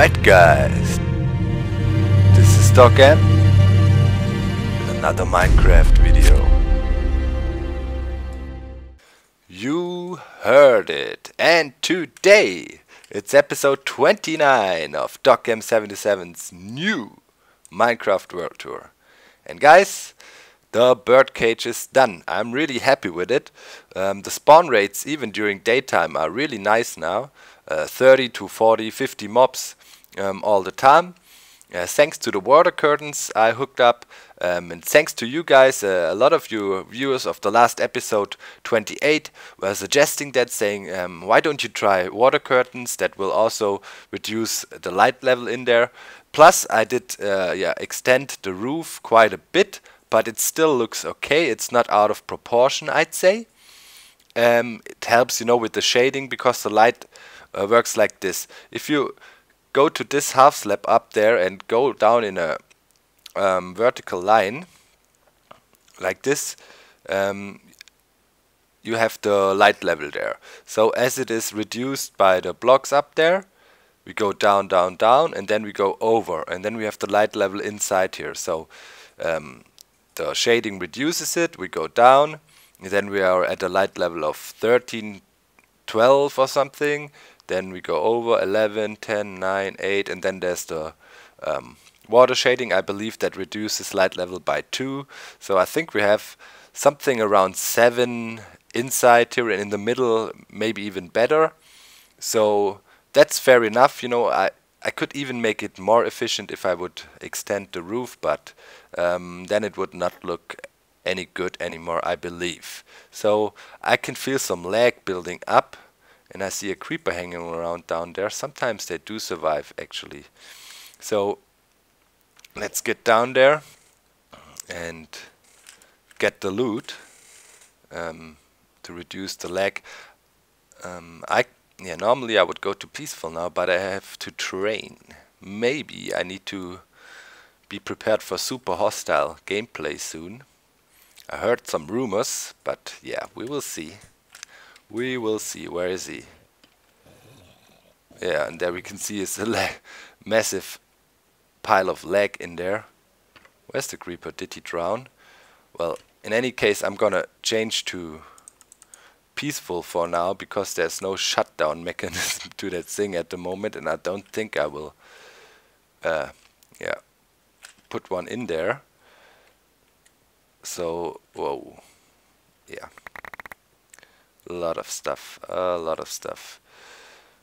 Alright guys, this is Docm with another Minecraft video. You heard it, and today it's episode 29 of Docm77's new Minecraft World Tour. And guys, the birdcage is done. I'm really happy with it. The spawn rates even during daytime are really nice now. 30 to 40, 50 mobs all the time. Thanks to the water curtains I hooked up, and thanks to you guys. A lot of you viewers of the last episode 28 were suggesting that, saying why don't you try water curtains, that will also reduce the light level in there. Plus I did extend the roof quite a bit, but it still looks okay. It's not out of proportion, I'd say. It helps, you know, with the shading, because the light works like this. If you go to this half slab up there and go down in a vertical line like this, you have the light level there. So as it is reduced by the blocks up there, we go down, down, down, and then we go over, and then we have the light level inside here. So the shading reduces it, we go down, and then we are at a light level of 13, 12 or something. Then we go over 11, 10, 9, 8, and then there's the water shading. I believe that reduces light level by 2. So I think we have something around 7 inside here, and in the middle maybe even better. So that's fair enough. You know, I could even make it more efficient if I would extend the roof, but then it would not look any good anymore, I believe. So I can feel some lag building up. And I see a creeper hanging around down there. Sometimes they do survive, actually. So let's get down there and get the loot to reduce the lag. Normally I would go to peaceful now, but I have to train. Maybe I need to be prepared for super hostile gameplay soon. I heard some rumors, but yeah, we will see. We will see. Where is he? Yeah, and there we can see is a massive pile of lag in there. Where's the creeper? Did he drown? Well, in any case, I'm gonna change to peaceful for now, because there's no shutdown mechanism to that thing at the moment, and I don't think I will put one in there. So, whoa. Yeah. A lot of stuff, a lot of stuff.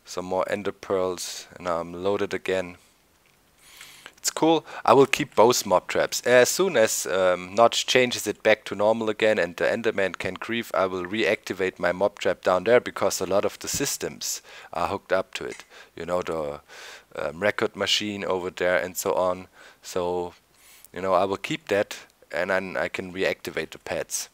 Some more ender pearls, and now I'm loaded again. It's cool. I will keep both mob traps. As soon as Notch changes it back to normal again and the enderman can grieve, I will reactivate my mob trap down there, because a lot of the systems are hooked up to it. You know, the record machine over there and so on. So, you know, I will keep that, and then I can reactivate the pets.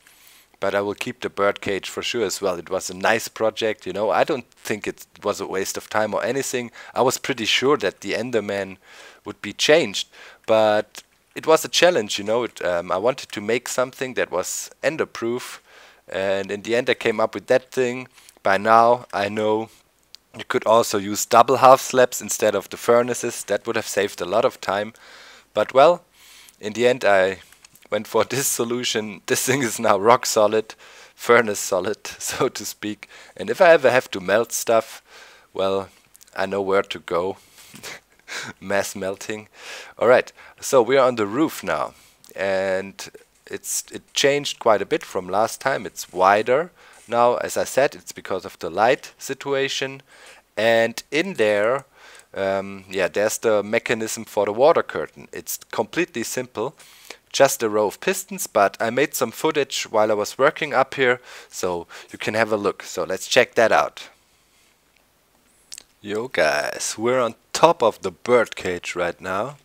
But I will keep the birdcage for sure as well. It was a nice project, you know. I don't think it was a waste of time or anything. I was pretty sure that the Enderman would be changed, but it was a challenge, you know. I wanted to make something that was Ender-proof, and in the end I came up with that thing. By now I know you could also use double half slabs instead of the furnaces. That would have saved a lot of time. But well, in the end I went for this solution. This thing is now rock solid, furnace solid, so to speak. And if I ever have to melt stuff, well, I know where to go. Mass melting. Alright, so we are on the roof now. And it changed quite a bit from last time. It's wider now. As I said, it's because of the light situation. And in there, there's the mechanism for the water curtain. It's completely simple. Just a row of pistons, but I made some footage while I was working up here, so you can have a look. So let's check that out. Yo guys, we're on top of the birdcage right now,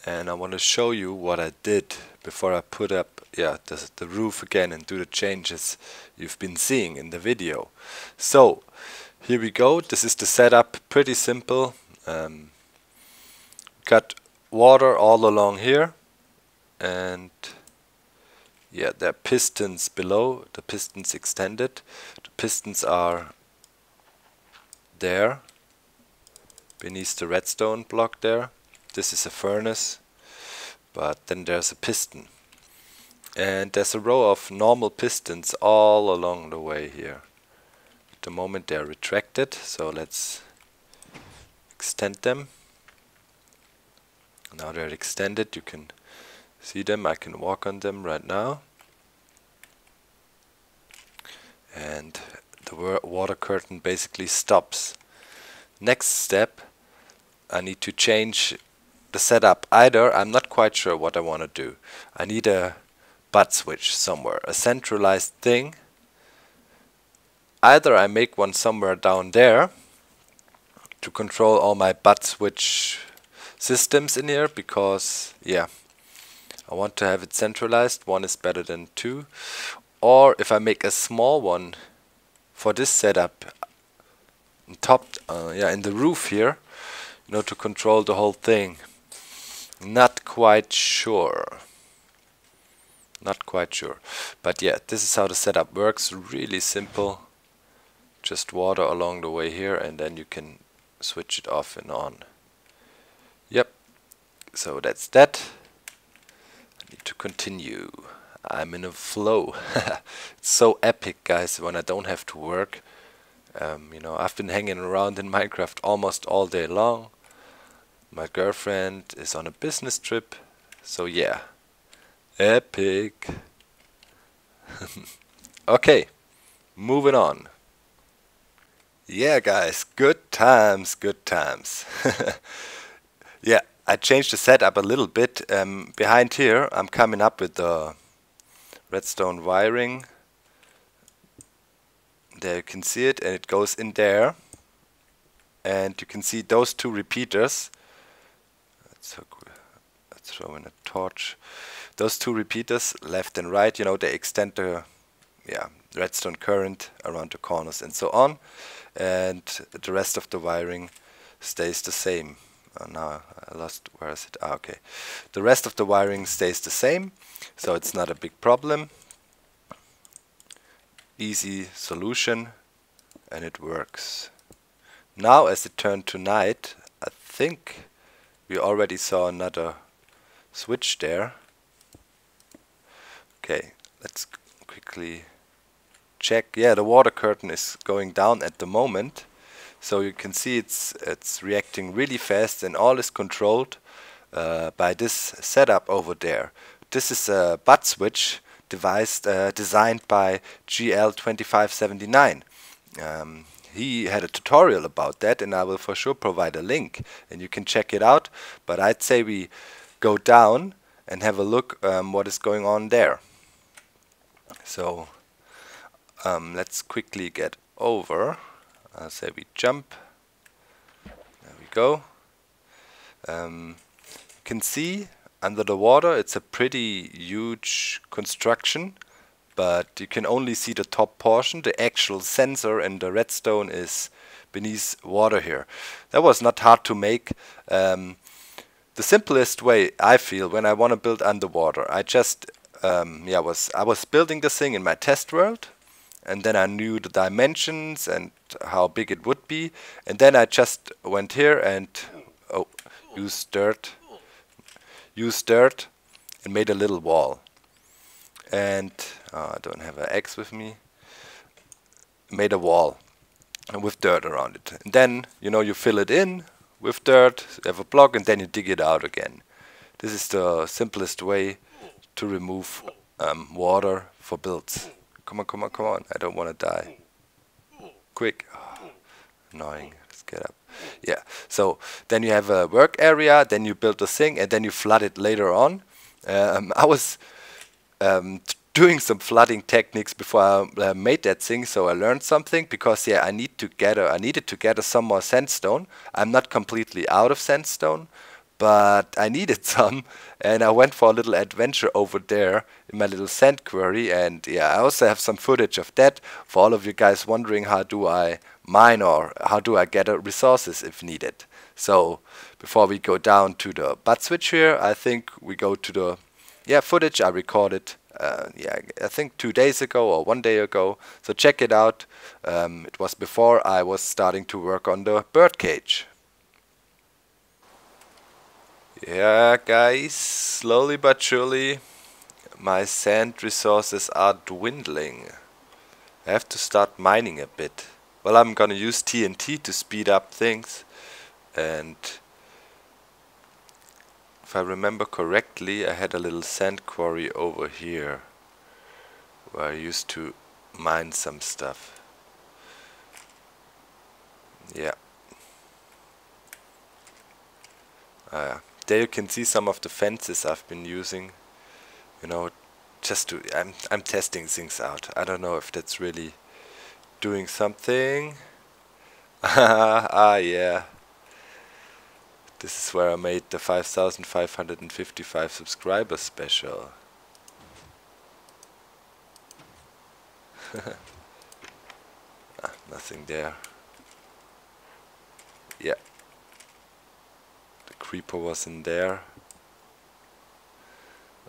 and I want to show you what I did before I put up the roof again and do the changes you've been seeing in the video. So here we go. This is the setup, pretty simple. Got water all along here. And yeah, there are pistons below, the pistons extended. The pistons are there. beneath the redstone block there. This is a furnace, but then there's a piston. And there's a row of normal pistons all along the way here. At the moment they're retracted, so let's extend them. Now they're extended, you can see them, I can walk on them right now. And the water curtain basically stops. Next step, I need to change the setup. Either, I'm not quite sure what I want to do. I need a butt switch somewhere, a centralized thing. Either I make one somewhere down there to control all my butt switch systems in here, because yeah, I want to have it centralized. One is better than two. Or if I make a small one for this setup on top, in the roof here, you know, to control the whole thing. Not quite sure. Not quite sure. But yeah, this is how the setup works. Really simple. Just water along the way here, and then you can switch it off and on. Yep. So that's that. I need to continue. I'm in a flow. It's so epic, guys, when I don't have to work. You know, I've been hanging around in Minecraft almost all day long. My girlfriend is on a business trip, so yeah, epic. Okay, moving on. Yeah, guys, good times, good times. Yeah, I changed the setup a little bit. Behind here, I'm coming up with the redstone wiring. There you can see it, and it goes in there. And you can see those two repeaters. Let's throw in a torch. Those two repeaters, left and right, you know, they extend the redstone current around the corners and so on. And the rest of the wiring stays the same. Oh, now I lost, where is it? Ah, okay. The rest of the wiring stays the same, so it's not a big problem. Easy solution, and it works. Now as it turned to night, I think we already saw another switch there. Okay, let's quickly check. Yeah, the water curtain is going down at the moment. So you can see it's reacting really fast, and all is controlled by this setup over there. This is a butt switch device designed by Docm77. He had a tutorial about that, and I will for sure provide a link, and you can check it out. But I'd say we go down and have a look what is going on there. So let's quickly get over. I'll say we jump. There we go. You can see under the water it's a pretty huge construction, but you can only see the top portion. The actual sensor and the redstone is beneath water here. That was not hard to make. The simplest way, I feel, when I want to build underwater, I just I was building this thing in my test world. And then I knew the dimensions and how big it would be. And then I just went here and used dirt and made a little wall. And I don't have an axe with me. Made a wall with dirt around it. And then, you know, you fill it in with dirt, you have a block, and then you dig it out again. This is the simplest way to remove water for builds. Come on, come on, come on. I don't want to die. Quick. Oh, annoying. Let's get up. Yeah. So then you have a work area, then you build the thing, and then you flood it later on. I was doing some flooding techniques before I made that thing, so I learned something, because yeah, I needed to gather some more sandstone. I'm not completely out of sandstone, but I needed some, and I went for a little adventure over there in my little sand quarry. And yeah, I also have some footage of that for all of you guys wondering how do I mine or how do I gather resources if needed. So before we go down to the butt switch here, I think we go to the footage I recorded I think 2 days ago or 1 day ago. So check it out. It was before I was starting to work on the Birdcage. Yeah, guys, slowly but surely my sand resources are dwindling. I have to start mining a bit. Well, I'm gonna use TNT to speed up things, and if I remember correctly, I had a little sand quarry over here where I used to mine some stuff. Yeah. There you can see some of the fences I've been using, you know, just to I'm testing things out. I don't know if that's really doing something. Ah, yeah. This is where I made the 5,555 subscribers special. Nothing there. Yeah. The creeper was in there.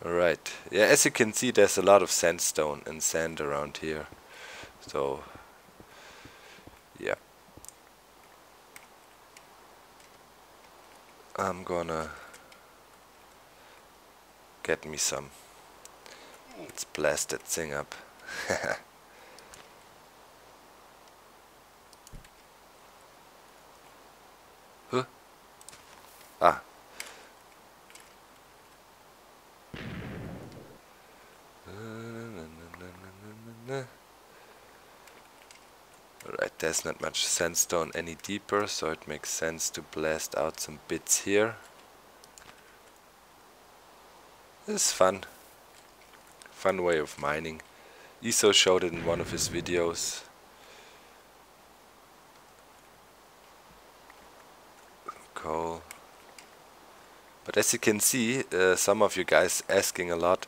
Alright. Yeah, as you can see, there's a lot of sandstone and sand around here. So, yeah. I'm gonna get me some. Let's blast that thing up. Huh? Ah. Alright, there's not much sandstone any deeper, so it makes sense to blast out some bits here. This is fun. Fun way of mining. Iso showed it in one of his videos. Coal. But as you can see, some of you guys asking a lot,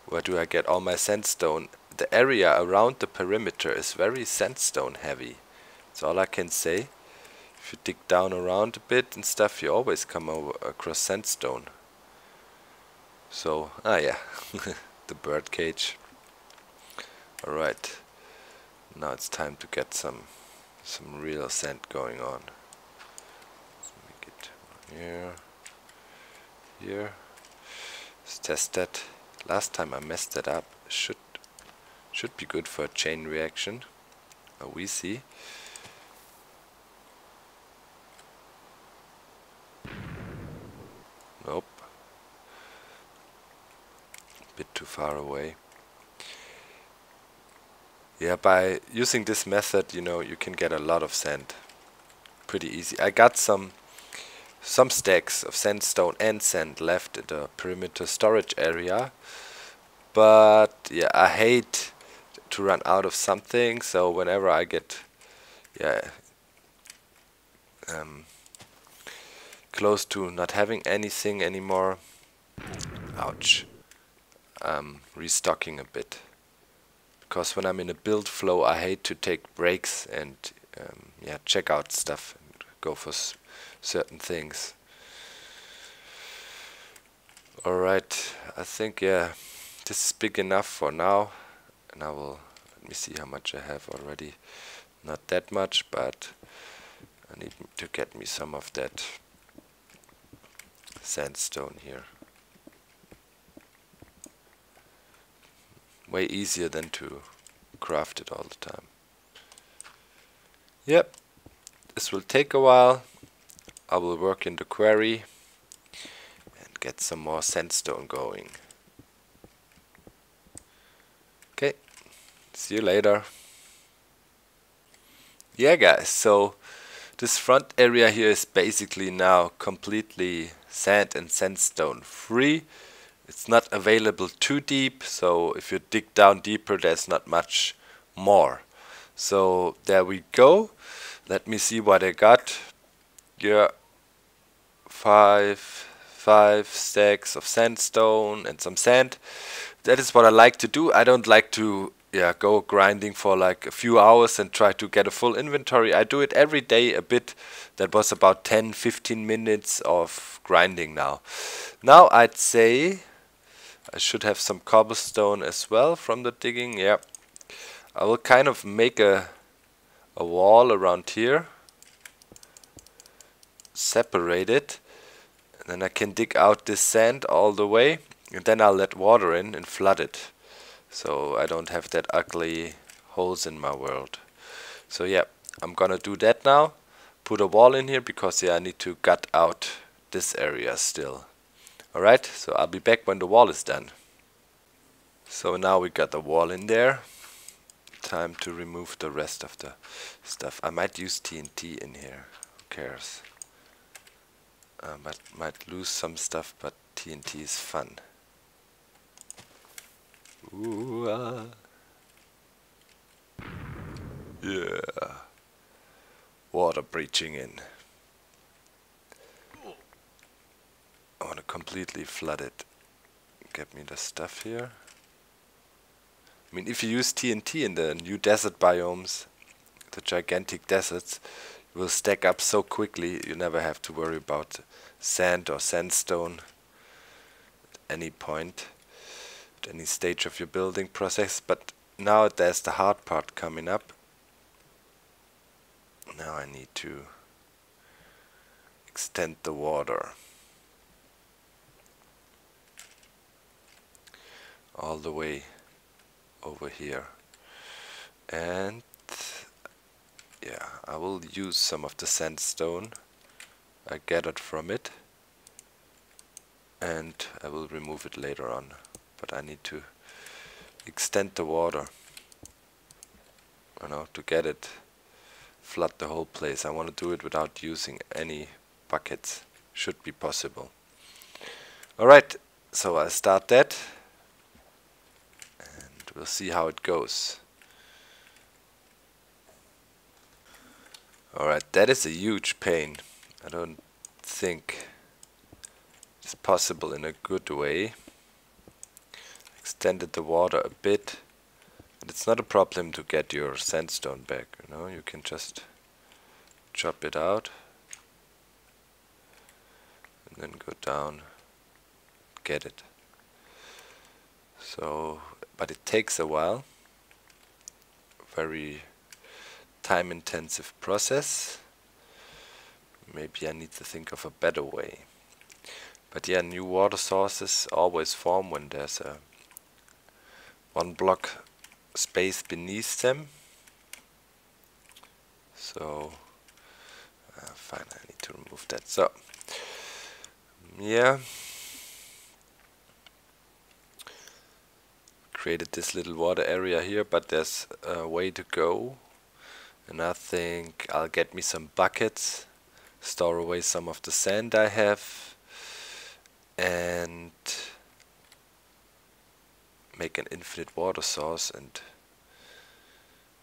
where do I get all my sandstone? The area around the perimeter is very sandstone heavy. That's all I can say. If you dig down around a bit and stuff, you always come across sandstone. So, yeah, the birdcage. Alright, now it's time to get some real sand going on. Let's make it here. Here. Let's test that. Last time I messed that up. Should be good for a chain reaction. We see. Nope. Bit too far away. Yeah, by using this method, you know, you can get a lot of sand. Pretty easy. I got some stacks of sandstone and sand left in the perimeter storage area. But yeah, I hate to run out of something, so whenever I get close to not having anything anymore, ouch, restocking a bit. Because when I'm in a build flow, I hate to take breaks and check out stuff and go for certain things. Alright, I think this is big enough for now, and let me see how much I have already. Not that much, but I need to get me some of that sandstone here. Way easier than to craft it all the time. Yep, this will take a while. I will work in the quarry and get some more sandstone going. Okay, see you later. Yeah guys, so this front area here is basically now completely sand and sandstone free. It's not available too deep, so if you dig down deeper, there's not much more. So there we go. Let me see what I got. Yeah, five stacks of sandstone and some sand. That is what I like to do. I don't like to go grinding for like a few hours and try to get a full inventory. I do it every day a bit. That was about 10-15 minutes of grinding now. Now I'd say I should have some cobblestone as well from the digging. Yeah, I will kind of make a wall around here, separate it, And then I can dig out this sand all the way, and then I'll let water in and flood it, so I don't have that ugly holes in my world. So yeah, I'm gonna do that now. Put a wall in here because yeah, I need to gut out this area still. Alright, so I'll be back when the wall is done. So now we got the wall in there. Time to remove the rest of the stuff. I might use TNT in here. Who cares? I might lose some stuff, but TNT is fun. Ooh, yeah. Water breaching in. I want to completely flood it. Get me the stuff here. I mean, if you use TNT in the new desert biomes, the gigantic deserts, it will stack up so quickly you never have to worry about sand or sandstone at any point, at any stage of your building process. But now there's the hard part coming up. Now I need to extend the water all the way over here, and yeah, I will use some of the sandstone I gathered from it, and I will remove it later on, but I need to extend the water, you know, to get it flood the whole place. I want to do it without using any buckets. Should be possible. Alright, so I'll start that. We'll see how it goes. Alright, that is a huge pain. I don't think it's possible in a good way. Extended the water a bit. But it's not a problem to get your sandstone back, you know, you can just chop it out and then go down, get it. So, but it takes a while. Very time intensive process. Maybe I need to think of a better way. But yeah, new water sources always form when there's a one block space beneath them. So fine, I need to remove that. So yeah, created this little water area here, but there's a way to go, and I think I'll get me some buckets, store away some of the sand I have, and make an infinite water source and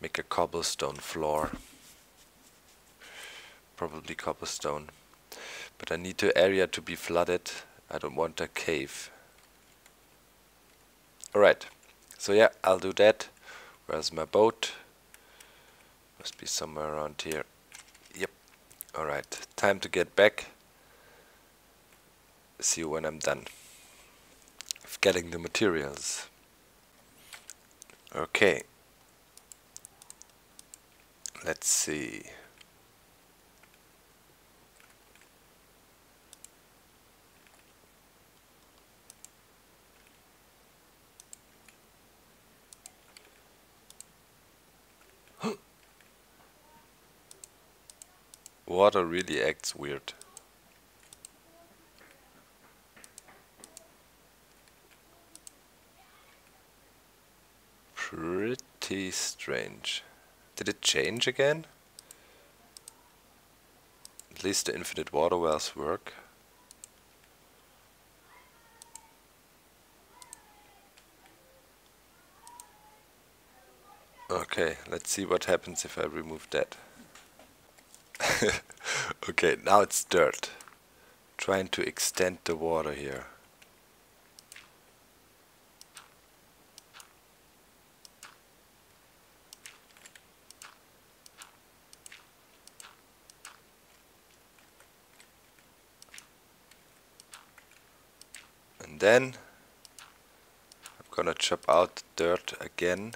make a cobblestone floor. Probably cobblestone. But I need the area to be flooded. I don't want a cave. Alright, so yeah, I'll do that. Where's my boat? Must be somewhere around here. Yep. Alright, time to get back. See you when I'm done of getting the materials. Okay. Let's see. Water really acts weird. Pretty strange. Did it change again? At least the infinite water wells work. Okay, let's see what happens if I remove that. Okay, now it's dirt. Trying to extend the water here. And then I'm gonna chop out the dirt again,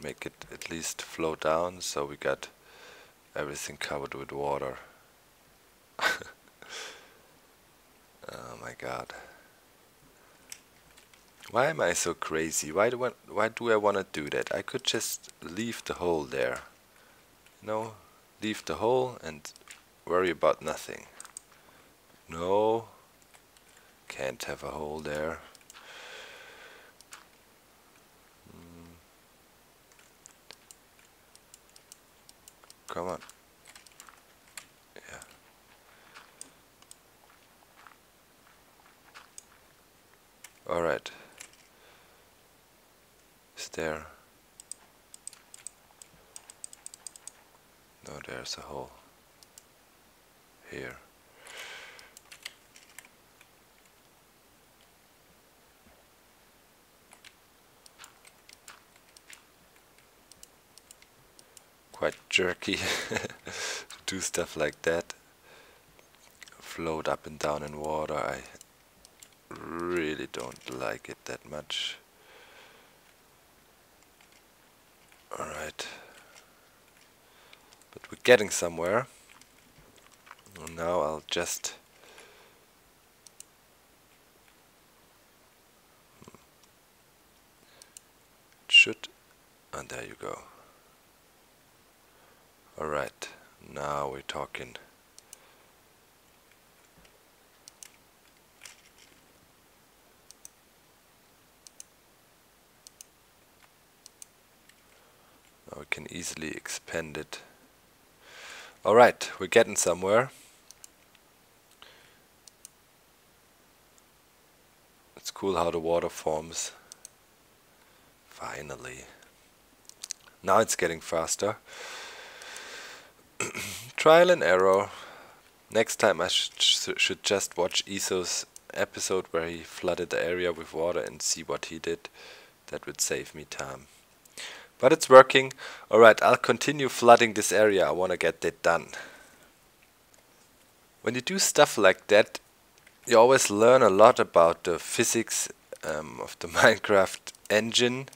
make it at least flow down, so we got everything covered with water. Why am I so crazy? Why do I want to do that? I could just leave the hole there. No, leave the hole and worry about nothing. No, can't have a hole there. Come on. Yeah. Alright. Is there? No, there's a hole. Here. Quite jerky to do stuff like that. Float up and down in water. I really don't like it that much. Alright. But we're getting somewhere. And now I'll just should, and there you go. Alright, now we're talking. Now we can easily expand it. Alright, we're getting somewhere. It's cool how the water forms. Finally. Now it's getting faster. Trial and error. Next time I should just watch Iso's episode where he flooded the area with water and see what he did. That would save me time. But it's working. Alright, I'll continue flooding this area. I want to get that done. When you do stuff like that, you always learn a lot about the physics of the Minecraft engine.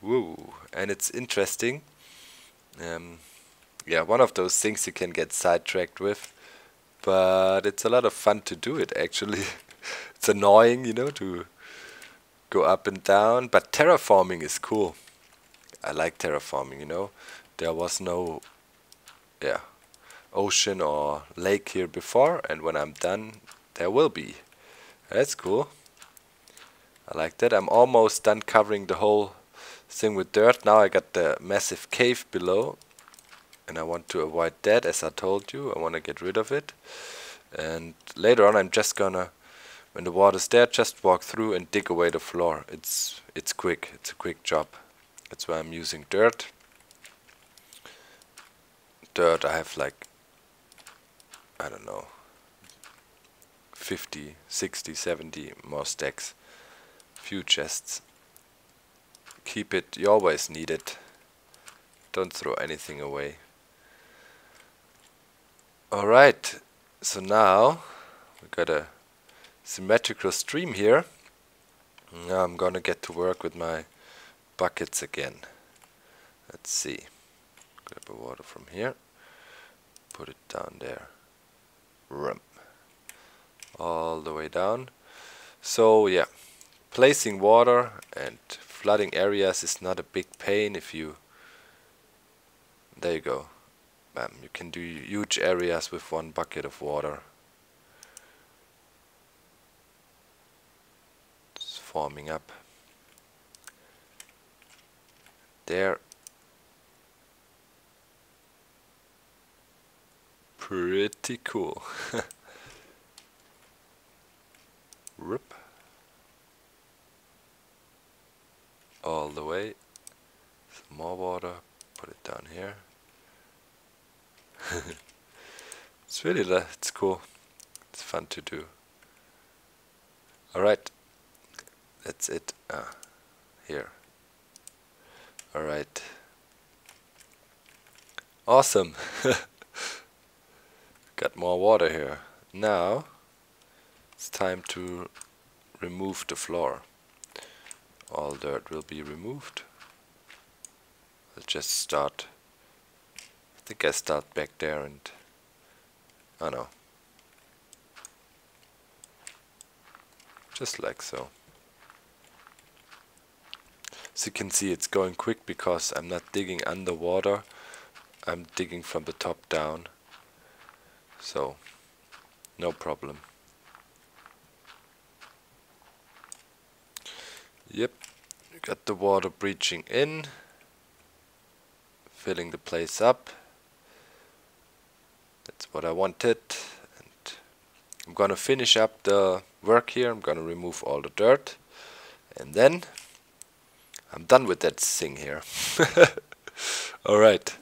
Woo! And it's interesting. Yeah, one of those things you can get sidetracked with. But it's a lot of fun to do it, actually. It's annoying, you know, to go up and down. But terraforming is cool. I like terraforming, you know. There was no ocean or lake here before, and when I'm done, there will be. That's cool. I like that. I'm almost done covering the whole thing with dirt. Now I got the massive cave below, and I want to avoid that, as I told you. I want to get rid of it. And later on I'm just gonna, when the water's there, just walk through and dig away the floor. It's quick. It's a quick job. That's why I'm using dirt. Dirt, I have like, I don't know, 50, 60, 70 more stacks. Few chests. Keep it, you always need it. Don't throw anything away. Alright, so now we got a symmetrical stream here. Now I'm gonna get to work with my buckets again. Let's see. Grab the water from here. Put it down there. Rum. All the way down. So yeah, placing water and flooding areas is not a big pain if you... There you go. Bam, you can do huge areas with one bucket of water. It's forming up. There. Pretty cool. Rip. All the way. Some more water. Put it down here. It's really, it's cool. It's fun to do. Alright. That's it. Here. Alright. Awesome. Got more water here. Now it's time to remove the floor. All dirt will be removed. I'll just start. I think I start back there and... Oh no. Just like so. As you can see, it's going quick because I'm not digging underwater. I'm digging from the top down. So, no problem. Yep, got the water breaching in, filling the place up. That's what I wanted. And I'm gonna finish up the work here. I'm gonna remove all the dirt, and then I'm done with that thing here. Alright.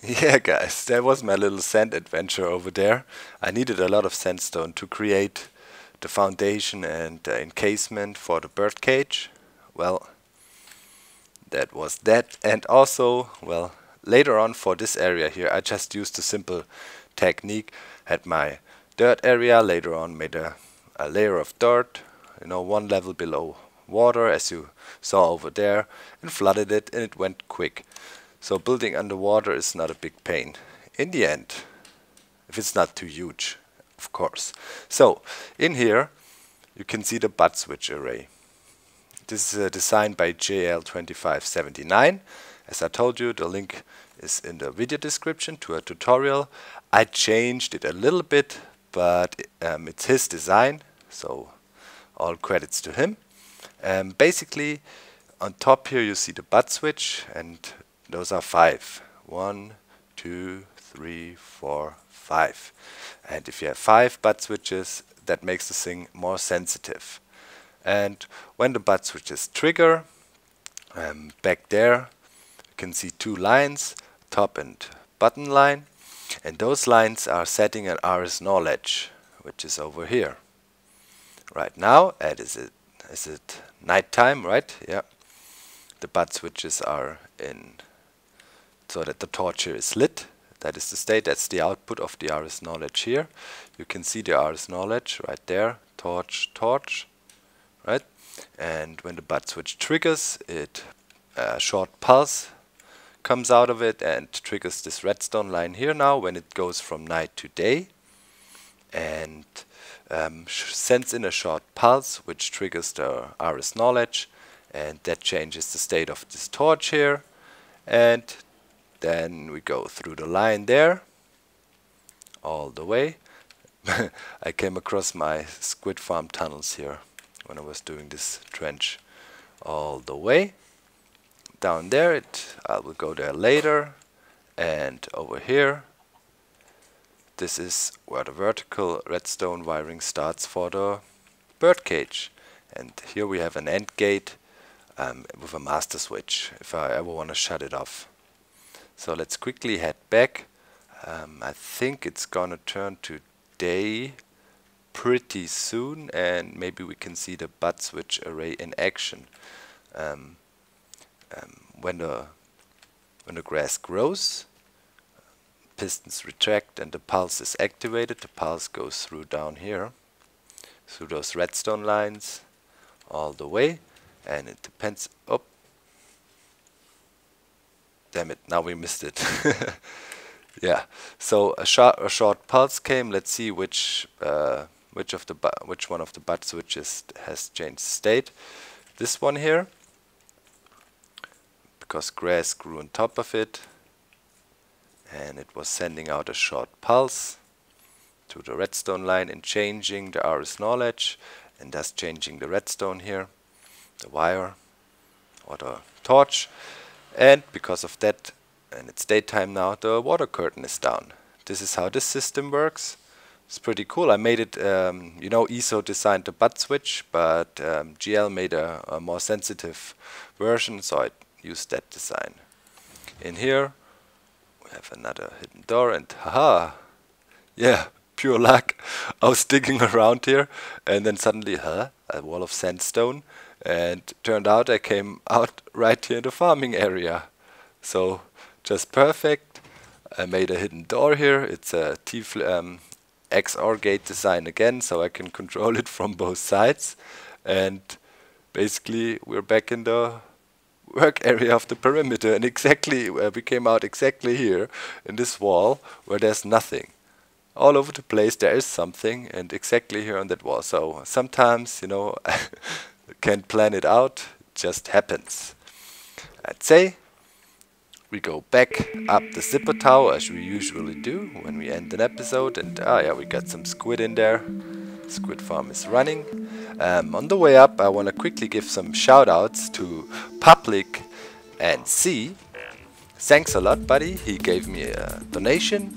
Yeah guys, that was my little sand adventure over there. I needed a lot of sandstone to create the foundation and encasement for the birdcage. Well, that was that. And also, well, later on for this area here, I just used a simple technique. Had my dirt area, later on made a layer of dirt, you know, one level below water, as you saw over there, and flooded it, and it went quick. So building underwater is not a big pain in the end, if it's not too huge, of course. So in here you can see the butt switch array. This is designed by Docm77. As I told you, the link is in the video description to a tutorial. I changed it a little bit, but it's his design, so all credits to him. Basically, on top here you see the butt switch, and those are 5. 1, 2, 3, 4, 5. And if you have 5 butt switches, that makes the thing more sensitive. And when the butt switches trigger, back there you can see 2 lines, top and bottom line. And those lines are setting an RS knowledge, which is over here. Right now, is it nighttime, right? Yeah. The butt switches are in, so that the torch here is lit. That is the state, that's the output of the RS knowledge here. You can see the RS knowledge right there, torch, torch, right? And when the butt switch triggers, a short pulse comes out of it and triggers this redstone line here now when it goes from night to day. And sends in a short pulse which triggers the RS knowledge, and that changes the state of this torch here. And then we go through the line there all the way. I came across my squid farm tunnels here when I was doing this trench all the way down there. I will go there later. And over here, this is where the vertical redstone wiring starts for the birdcage. And here we have an AND gate with a master switch if I ever want to shut it off. So let's quickly head back. I think it's gonna turn to day pretty soon, and maybe we can see the butt switch array in action. When the grass grows, pistons retract and the pulse is activated. The pulse goes through down here, through those redstone lines all the way, and it depends. Oh, damn it! Now we missed it. Yeah. So a short pulse came. Let's see which one of the butt switches has changed state. This one here, because grass grew on top of it, and it was sending out a short pulse to the redstone line and changing the RS knowledge, and thus changing the redstone here, the wire or the torch. And because of that, and it's daytime now, the water curtain is down. This is how this system works. It's pretty cool. I made it, you know, ESO designed the butt switch, but GL made a more sensitive version, so I used that design. In here we have another hidden door, and haha, yeah, pure luck. I was digging around here, and then suddenly, a wall of sandstone, and turned out I came out right here in the farming area. So just perfect. I made a hidden door here. It's a XOR gate design again, so I can control it from both sides. And basically we're back in the work area of the perimeter, and exactly we came out exactly here in this wall where there's nothing. All over the place there is something, and exactly here on that wall. So sometimes, you know, can't plan it out, just happens. I'd say we go back up the zipper tower as we usually do when we end an episode, and yeah, we got some squid in there. Squid farm is running. On the way up, I want to quickly give some shout outs to Public and C. Thanks a lot, buddy. He gave me a donation.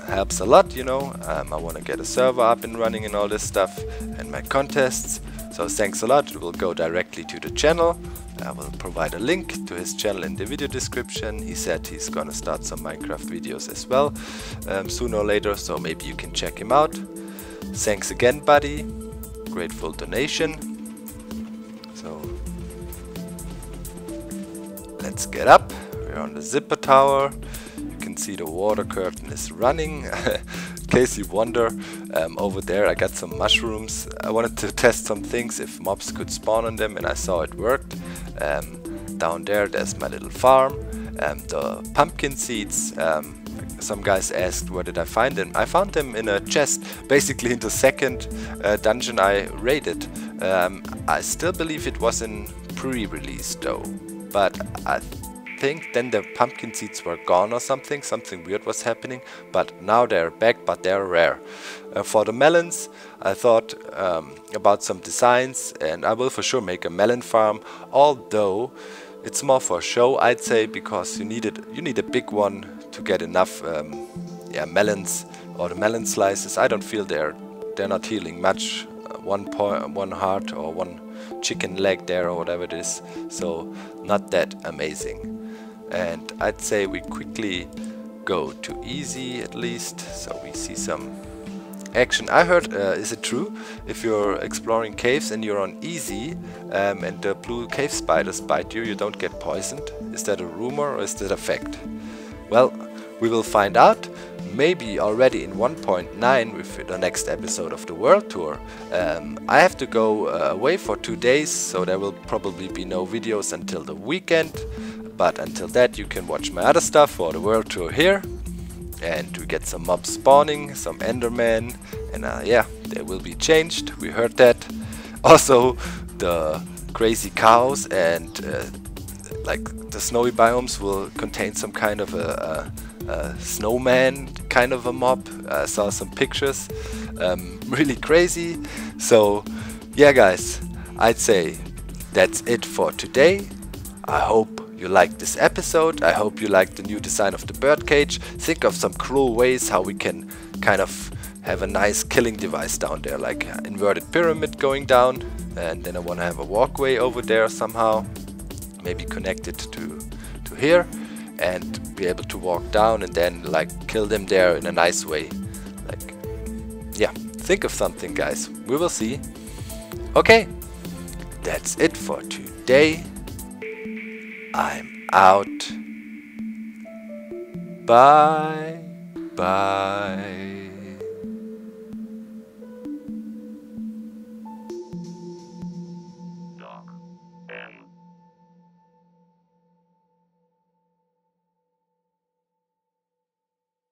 Helps a lot, you know. I want to get a server up and running and all this stuff, and my contests. So thanks a lot. It will go directly to the channel. I will provide a link to his channel in the video description. He said he's gonna start some Minecraft videos as well sooner or later, so maybe you can check him out. Thanks again, buddy. Grateful donation. So let's get up. We're on the zipper tower. You can see the water curtain is running. In case you wonder, over there I got some mushrooms. I wanted to test some things if mobs could spawn on them, and I saw it worked. Down there's my little farm. The pumpkin seeds, some guys asked where did I find them. I found them in a chest, basically in the second dungeon I raided. I still believe it was in pre-release though, but I think then the pumpkin seeds were gone or something weird was happening, but now they're back, but they're rare. For the melons, I thought about some designs, and I will for sure make a melon farm, although it's more for show, I'd say, because you need a big one to get enough yeah, melons or the melon slices. I don't feel they're not healing much. One heart or one chicken leg there or whatever it is, so not that amazing. And I'd say we quickly go to easy at least, so we see some action. I heard, is it true, if you're exploring caves and you're on easy and the blue cave spiders bite you, you don't get poisoned? Is that a rumor or is that a fact? Well, we will find out. Maybe already in 1.9 with the next episode of the World Tour. I have to go away for 2 days, so there will probably be no videos until the weekend. But until that, you can watch my other stuff for the World Tour here. And we get some mobs spawning, some Enderman, and yeah, they will be changed. We heard that. Also, the crazy cows and like the snowy biomes will contain some kind of a snowman kind of a mob. I saw some pictures, really crazy. So yeah guys, I'd say that's it for today. I hope you liked this episode. I hope you liked the new design of the birdcage. Think of some cool ways how we can kind of have a nice killing device down there, like an inverted pyramid going down, and then I want to have a walkway over there somehow, maybe connected to here, and be able to walk down and then like kill them there in a nice way. Like, yeah, think of something guys, we will see. Okay, that's it for today. I'm out. Bye. Bye.